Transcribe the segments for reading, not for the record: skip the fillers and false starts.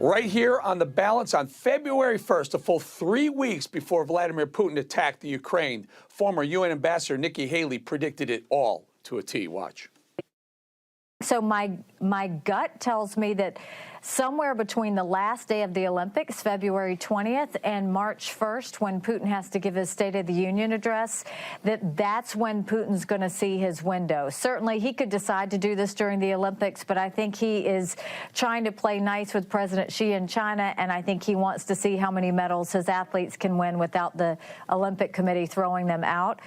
Right here on The Balance on February 1st, a full 3 weeks before Vladimir Putin attacked the Ukraine, former UN Ambassador Nikki Haley predicted it all to a T. Watch. So my gut tells me that somewhere between the last day of the Olympics, February 20th, and March 1st, when Putin has to give his State of the Union address, that's when Putin's going to see his window. Certainly, he could decide to do this during the Olympics, but I think he is trying to play nice with President Xi in China, and I think he wants to see how many medals his athletes can win without the Olympic Committee throwing them out.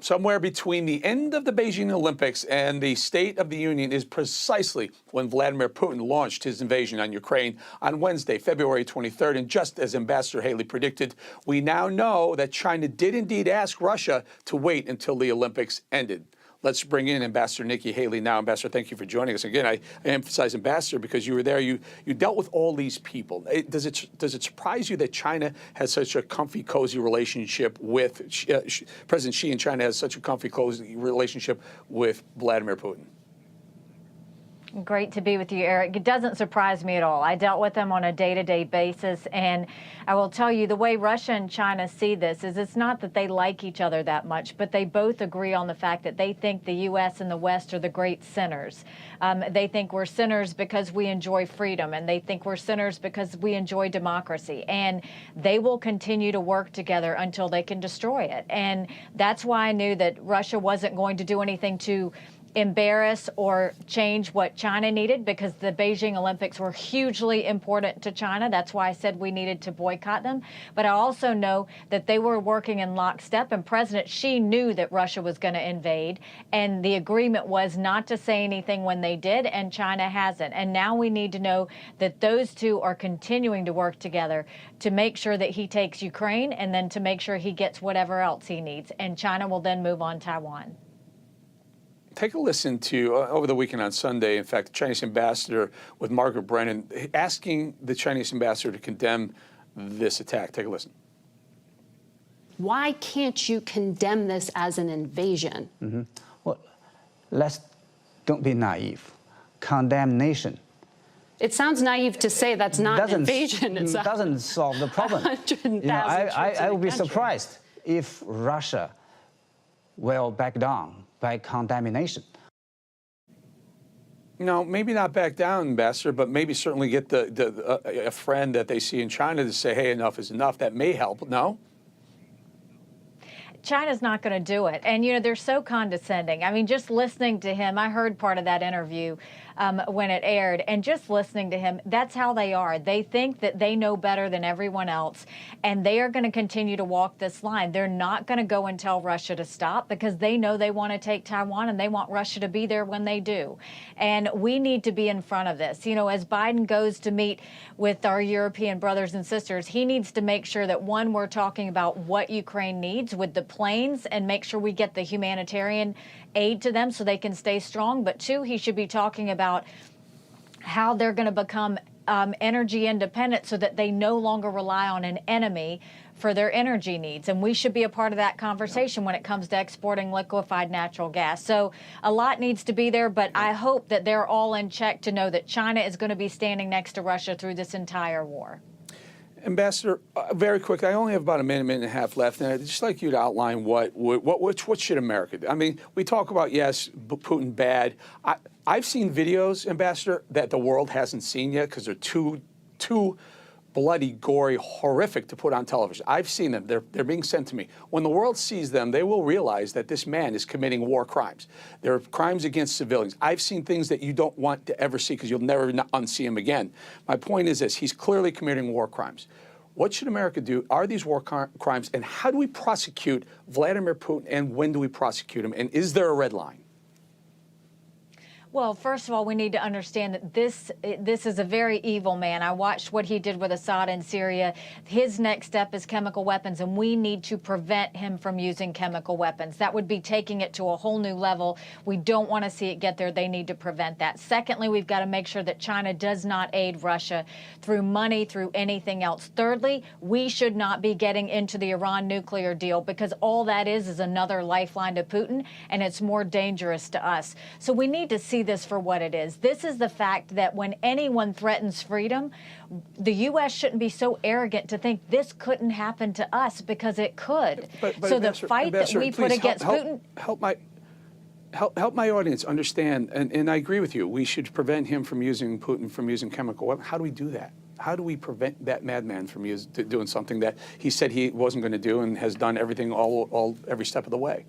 Somewhere between the end of the Beijing Olympics and the State of the Union is precisely when Vladimir Putin launched his invasion on Ukraine on Wednesday, February 23rd. And just as Ambassador Haley predicted, we now know that China did indeed ask Russia to wait until the Olympics ended. Let's bring in Ambassador Nikki Haley now. Ambassador, thank you for joining us. Again, I emphasize Ambassador because you were there. You dealt with all these people. Does it surprise you that China has such a comfy, cozy relationship with President Xi, and China has such a comfy, cozy relationship with Vladimir Putin? Great to be with you, Eric. It doesn't surprise me at all. I dealt with them on a day-to-day basis, and I will tell you the way Russia and China see this is it's not that they like each other that much, but they both agree on the fact that they think the U.S. and the West are the great sinners. They think we're sinners because we enjoy freedom, and they think we're sinners because we enjoy democracy, and they will continue to work together until they can destroy it. And that's why I knew that Russia wasn't going to do anything to embarrass or change what China needed, because the Beijing Olympics were hugely important to China. That's why I said we needed to boycott them. But I also know that they were working in lockstep, and President Xi knew that Russia was going to invade, and the agreement was not to say anything when they did, and China hasn't. And now we need to know that those two are continuing to work together to make sure that he takes Ukraine and then to make sure he gets whatever else he needs. And China will then move on Taiwan. Take a listen to, over the weekend on Sunday, in fact, the Chinese ambassador with Margaret Brennan asking the Chinese ambassador to condemn this attack. Take a listen. Why can't you condemn this as an invasion? Mm-hmm. Well, don't be naive. Condemnation. It sounds naive to say that's not an invasion. It doesn't solve the problem. I would be surprised if Russia will back down by condemnation. No, maybe not back down, Ambassador, but maybe certainly get a friend that they see in China to say, hey, enough is enough. That may help. No? China's not going to do it. And, you know, they're so condescending. I mean, just listening to him, I heard part of that interview when it aired, and just listening to him, that's how they are. They think that they know better than everyone else, and they are going to continue to walk this line. They're not going to go and tell Russia to stop, because they know they want to take Taiwan, and they want Russia to be there when they do. And we need to be in front of this. You know, as Biden goes to meet with our European brothers and sisters, he needs to make sure that, one, we're talking about what Ukraine needs with the planes and make sure we get the humanitarian aid to them so they can stay strong. But two, he should be talking about how they're going to become energy independent so that they no longer rely on an enemy for their energy needs. And we should be a part of that conversation when it comes to exporting liquefied natural gas. So a lot needs to be there, but I hope that they're all in check to know that China is going to be standing next to Russia through this entire war. Ambassador, very quick, I only have about a minute and a half left, and I'd just like you to outline what should America do? I mean, we talk about, yes, Putin bad. I've seen videos, Ambassador, that the world hasn't seen yet because they're too bloody, gory, horrific to put on television. I've seen them. They're being sent to me. When the world sees them, they will realize that this man is committing war crimes. There are crimes against civilians. I've seen things that you don't want to ever see because you'll never unsee him again. My point is this. He's clearly committing war crimes. What should America do? Are these war crimes? And how do we prosecute Vladimir Putin? And when do we prosecute him? And is there a red line? Well, first of all, we need to understand that this is a very evil man. I watched what he did with Assad in Syria. His next step is chemical weapons, and we need to prevent him from using chemical weapons. That would be taking it to a whole new level. We don't want to see it get there. They need to prevent that. Secondly, we've got to make sure that China does not aid Russia through money, through anything else. Thirdly, we should not be getting into the Iran nuclear deal, because all that is another lifeline to Putin, and it's more dangerous to us. So we need to see this for what it is. This is the fact that when anyone threatens freedom, the U.S. shouldn't be so arrogant to think this couldn't happen to us, because it could. But so the Ambassador, fight that we put please against Putin. Help my audience understand, and I agree with you. We should prevent him from using Putin from using chemical weapons. How do we do that? How do we prevent that madman from doing something that he said he wasn't going to do and has done everything every step of the way?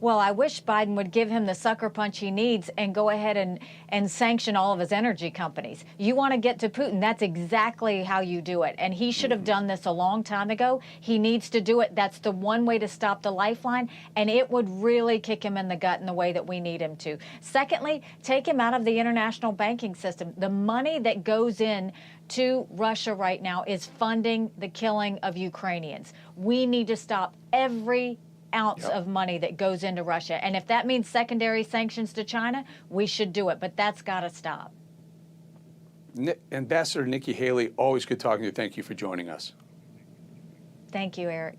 Well, I wish Biden would give him the sucker punch he needs and go ahead and sanction all of his energy companies. You want to get to Putin, that's exactly how you do it. And he should have done this a long time ago. He needs to do it. That's the one way to stop the lifeline, and it would really kick him in the gut in the way that we need him to. Secondly, take him out of the international banking system. The money that goes in to Russia right now is funding the killing of Ukrainians. We need to stop every ounce of money that goes into Russia. And if that means secondary sanctions to China, we should do it. But that's got to stop. Ambassador Nikki Haley, always good talking to you. Thank you for joining us. Thank you, Eric.